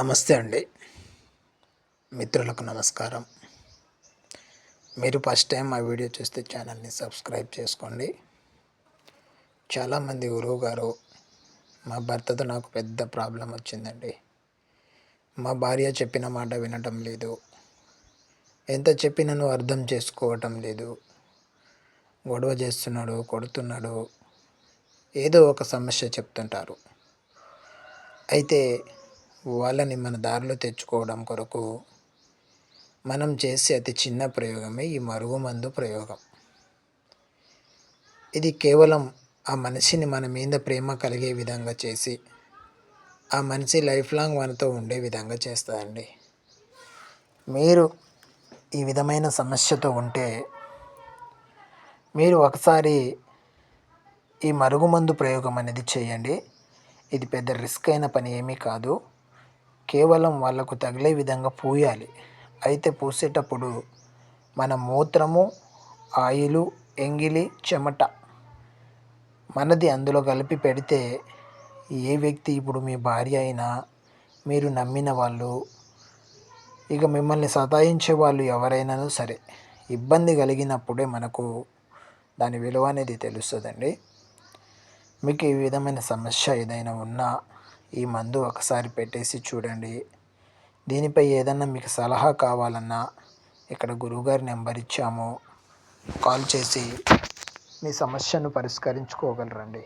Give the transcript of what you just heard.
నమస్తే అండి. మిత్రులకు నమస్కారం. మీరు ఫస్ట్ టైం మా వీడియో చూస్తే ఛానల్ని సబ్స్క్రైబ్ చేసుకోండి. చాలామంది గురువుగారు, మా భర్తతో నాకు పెద్ద ప్రాబ్లం వచ్చిందండి. మా భార్య చెప్పిన మాట వినటం లేదు. ఎంత చెప్పినను అర్థం చేసుకోవటం లేదు. గొడవ చేస్తున్నాడు, కొడుతున్నాడు, ఏదో ఒక సమస్య చెప్తుంటారు. అయితే వాళ్ళని మన దారిలో తెచ్చుకోవడం కొరకు మనం చేసే అతి చిన్న ప్రయోగమే ఈ మరుగుమందు ప్రయోగం. ఇది కేవలం ఆ మనిషిని మన మీద ప్రేమ కలిగే విధంగా చేసి ఆ మనిషి లైఫ్ లాంగ్ మనతో ఉండే విధంగా చేస్తుందండి. మీరు ఈ విధమైన సమస్యతో ఉంటే మీరు ఒకసారి ఈ మరుగుమందు ప్రయోగం అనేది చేయండి. ఇది పెద్ద రిస్క్ అయిన పని ఏమీ కాదు. కేవలం వాళ్ళకు తగిలే విధంగా పూయాలి. అయితే పూసేటప్పుడు మన మూత్రము, ఆయిలు, ఎంగిలి, చెమట మనది అందులో కలిపి పెడితే ఏ వ్యక్తి, ఇప్పుడు మీ భార్య అయినా, మీరు నమ్మిన వాళ్ళు, ఇక మిమ్మల్ని సతాయించే వాళ్ళు ఎవరైనా సరే, ఇబ్బంది కలిగినప్పుడే మనకు దాని విలువ అనేది తెలుస్తుందండి. మీకు ఈ విధమైన సమస్య ఏదైనా ఉన్నా ఈ మందు ఒకసారి పెట్టేసి చూడండి. దీనిపై ఏదన్నా మీకు సలహా కావాలన్నా ఇక్కడ గురువుగారి నెంబర్ ఇచ్చాము, కాల్ చేసి మీ సమస్యను పరిష్కరించుకోగలరండి.